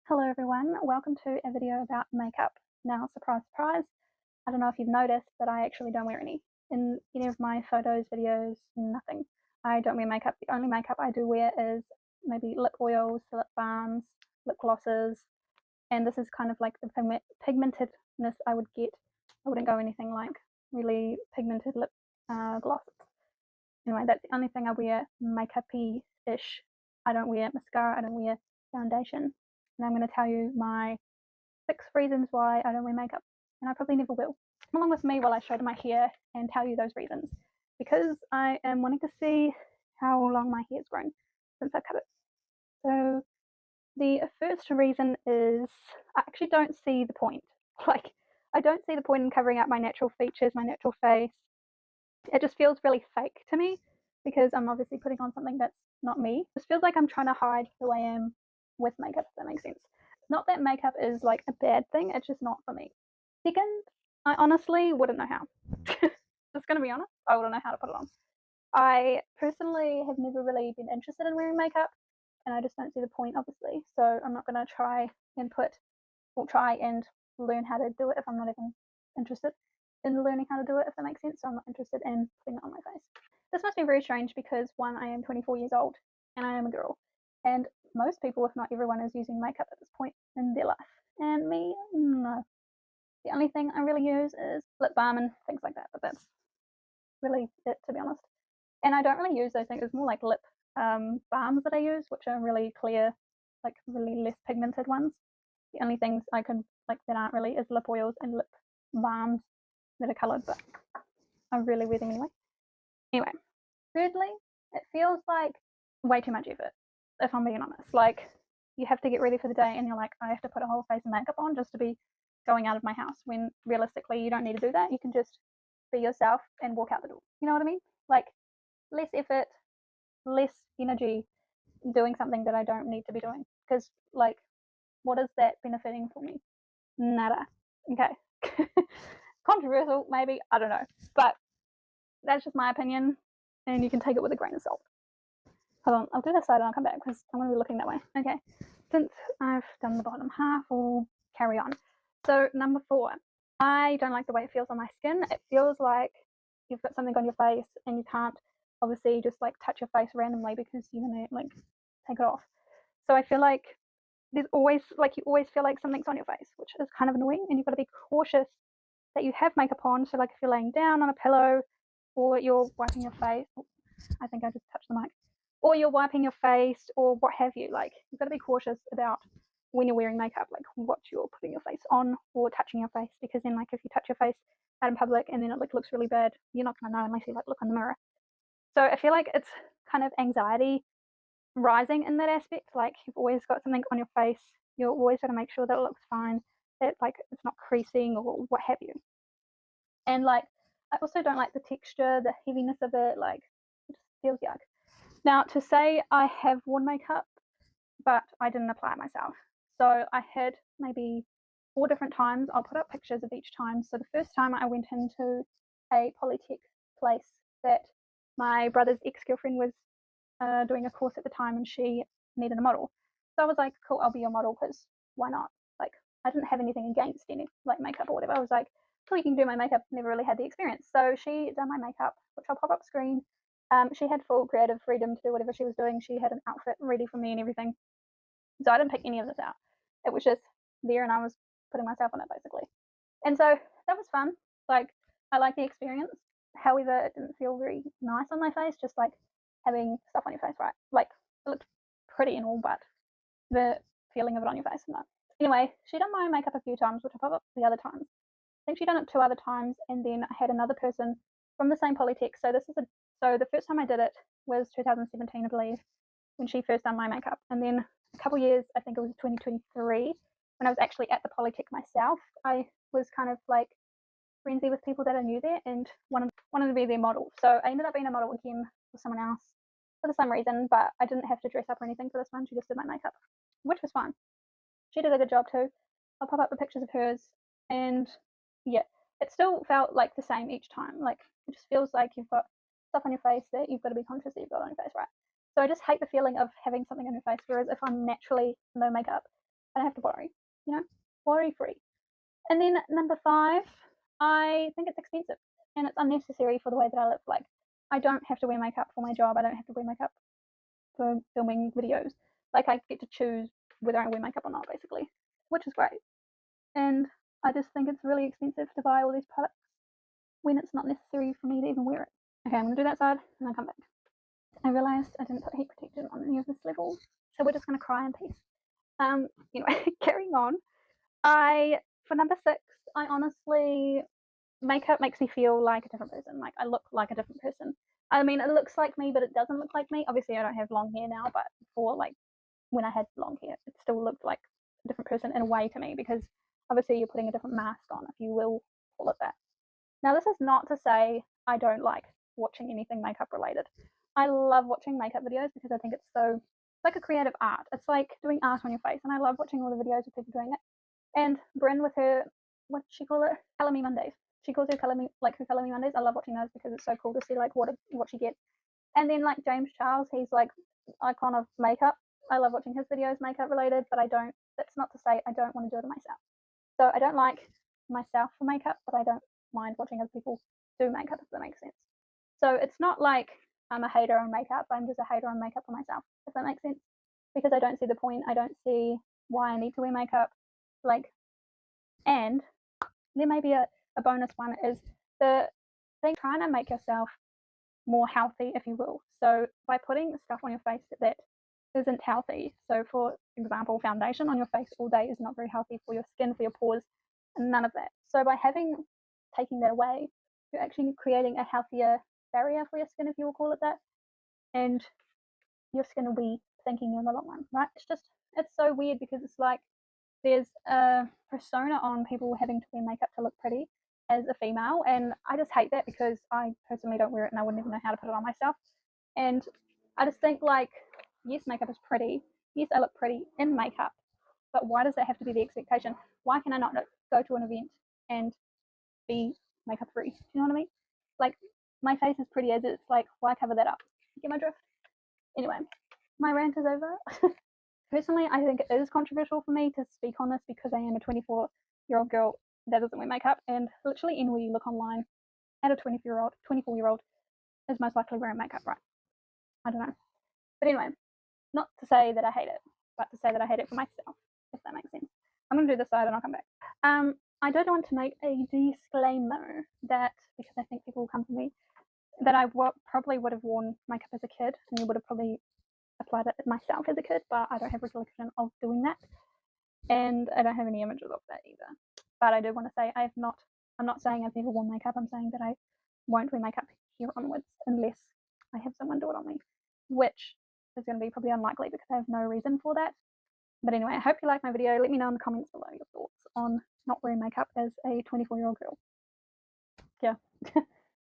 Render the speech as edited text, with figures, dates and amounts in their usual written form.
Hello everyone, welcome to a video about makeup. Now, surprise, surprise, I don't know if you've noticed, but I actually don't wear any. In any of my photos, videos, nothing. I don't wear makeup. The only makeup I do wear is maybe lip oils, lip balms, lip glosses, and this is kind of like the pigmentedness I would get. I wouldn't go anything like really pigmented lip glosses. Anyway, that's the only thing I wear makeup-y-ish. I don't wear mascara, I don't wear foundation. And I'm going to tell you my 6 reasons why I don't wear makeup, and I probably never will. Come along with me while I show my hair and tell you those reasons, because I am wanting to see how long my hair's grown since I cut it. So the first reason is I actually don't see the point. Like, I don't see the point in covering up my natural features, my natural face. It just feels really fake to me because I'm obviously putting on something that's not me. It just feels like I'm trying to hide who I am with makeup, if that makes sense. Not that makeup is like a bad thing, it's just not for me. Second, I honestly wouldn't know how. Just gonna be honest, I wouldn't know how to put it on. I personally have never really been interested in wearing makeup, and I just don't see the point, obviously. So I'm not gonna try and learn how to do it if I'm not even interested in learning how to do it, if that makes sense. So I'm not interested in putting it on my face. This must be very strange because one, I am 24 years old and I am a girl, and most people, if not everyone, is using makeup at this point in their life. And me, no. The only thing I really use is lip balm and things like that, but that's really it, to be honest. And I don't really use those things. It's more like lip balms that I use, which are really clear, like really less pigmented ones. The only things I can like that aren't really is lip oils and lip balms that are coloured, but I really wear them anyway. Anyway, thirdly, it feels like way too much effort, if I'm being honest. Like, you have to get ready for the day and you're like, I have to put a whole face of makeup on just to be going out of my house, when realistically you don't need to do that. You can just be yourself and walk out the door. You know what I mean? Like, less effort, less energy doing something that I don't need to be doing. Because, like, what is that benefiting for me? Nada. Okay. Controversial, maybe, I don't know. But that's just my opinion, and you can take it with a grain of salt. Hold on, I'll do this side and I'll come back because I'm going to be looking that way. Okay, since I've done the bottom half, we'll carry on. So, number 4, I don't like the way it feels on my skin. It feels like you've got something on your face and you can't obviously just like touch your face randomly because you're going to like take it off. So, I feel like there's always like you always feel like something's on your face, which is kind of annoying, and you've got to be cautious that you have makeup on. So, like if you're laying down on a pillow or you're wiping your face, I think I just touched the mic, or you're wiping your face or what have you, like you've got to be cautious about when you're wearing makeup, like what you're putting your face on or touching your face, because then like if you touch your face out in public and then it like looks really bad, you're not going to know unless you like look in the mirror. So I feel like it's kind of anxiety rising in that aspect. Like, you've always got something on your face, you're always got to make sure that it looks fine, that like it's not creasing or what have you. And like, I also don't like the texture, the heaviness of it, like it just feels yuck. Now, to say I have worn makeup, but I didn't apply it myself. So I had maybe 4 different times. I'll put up pictures of each time. So the first time I went into a Polytech place that my brother's ex-girlfriend was doing a course at the time, and she needed a model. So I was like, cool, I'll be your model because why not? Like, I didn't have anything against any like makeup or whatever. I was like, cool, you can do my makeup. Never really had the experience. So she done my makeup, which I'll pop up screen. She had full creative freedom to do whatever she was doing. She had an outfit ready for me and everything. So I didn't pick any of this out. It was just there and I was putting myself on it basically. And so that was fun. Like, I liked the experience. However, it didn't feel very nice on my face, just like having stuff on your face, right? Like, it looked pretty and all, but the feeling of it on your face, no. Anyway, she done my makeup a few times, which I pop up the other times. I think she done it 2 other times, and then I had another person from the same Polytech. So the first time I did it was 2017, I believe, when she first done my makeup, and then a couple years, I think it was 2023, when I was actually at the Polytech myself. I was kind of like friendly with people that I knew there and wanted to be their model. So I ended up being a model again for someone else for the same reason, but I didn't have to dress up or anything for this one. She just did my makeup, which was fine. She did a good job too. I'll pop up the pictures of hers, and yeah, it still felt like the same each time. Like, it just feels like you've got stuff on your face that you've got to be conscious that you've got on your face, right? So I just hate the feeling of having something on your face, whereas if I'm naturally no makeup, I don't have to worry, you know, worry free. And then number 5, I think it's expensive and it's unnecessary for the way that I live. Like, I don't have to wear makeup for my job. I don't have to wear makeup for filming videos. Like, I get to choose whether I wear makeup or not, basically, which is great. And I just think it's really expensive to buy all these products when it's not necessary for me to even wear it. Okay, I'm gonna do that side and then come back. I realised I didn't put heat protection on any of this level, so we're just gonna cry in peace. Anyway, carrying on. For number 6, I honestly, makeup makes me feel like a different person. Like, I look like a different person. I mean, it looks like me, but it doesn't look like me. Obviously, I don't have long hair now, but before, like, when I had long hair, it still looked like a different person in a way to me, because obviously you're putting a different mask on, if you will call it that. Now, this is not to say I don't like watching anything makeup related. I love watching makeup videos because I think it's like a creative art. It's like doing art on your face, and I love watching all the videos of people doing it. And Bryn with her, what does she call it? Color Me Mondays. She calls her Color Me, like her Color Me Mondays. I love watching those because it's so cool to see like what she gets. And then like James Charles, he's like icon of makeup. I love watching his videos makeup related, but I don't. That's not to say I don't want to do it myself. So I don't like myself for makeup, but I don't mind watching other people do makeup, if that makes sense. So it's not like I'm a hater on makeup. I'm just a hater on makeup for myself, if that makes sense. Because I don't see the point. I don't see why I need to wear makeup. Like, and there may be a bonus one is the thing trying to make yourself more healthy, if you will. So by putting stuff on your face that isn't healthy, so for example, foundation on your face all day is not very healthy for your skin, for your pores, and none of that. So by taking that away, you're actually creating a healthier barrier for your skin, if you will call it that, and your skin will be thanking you in the long run, right? It's so weird because it's like there's a persona on people having to wear makeup to look pretty as a female, and I just hate that because I personally don't wear it and I wouldn't even know how to put it on myself. And I just think, like, yes, makeup is pretty. Yes, I look pretty in makeup, but why does that have to be the expectation? Why can I not go to an event and be makeup free? Do you know what I mean? Like, my face is pretty as it's, like, why cover that up? Get my drift? Anyway, my rant is over. Personally, I think it is controversial for me to speak on this because I am a 24-year-old girl that doesn't wear makeup, and literally anywhere you look online at a 24-year-old is most likely wearing makeup, right? I don't know. But anyway, not to say that I hate it, but to say that I hate it for myself, if that makes sense. I'm going to do this side and I'll come back. I don't want to make a disclaimer that, because I think people will come for me, that I probably would have worn makeup as a kid, and you would have probably applied it myself as a kid, but I don't have recollection of doing that, and I don't have any images of that either. But I do want to say I'm not saying I've never worn makeup. I'm saying that I won't wear makeup here onwards unless I have someone do it on me, which is going to be probably unlikely because I have no reason for that. But anyway, I hope you like my video. Let me know in the comments below your thoughts on not wearing makeup as a 24-year-old girl. Yeah.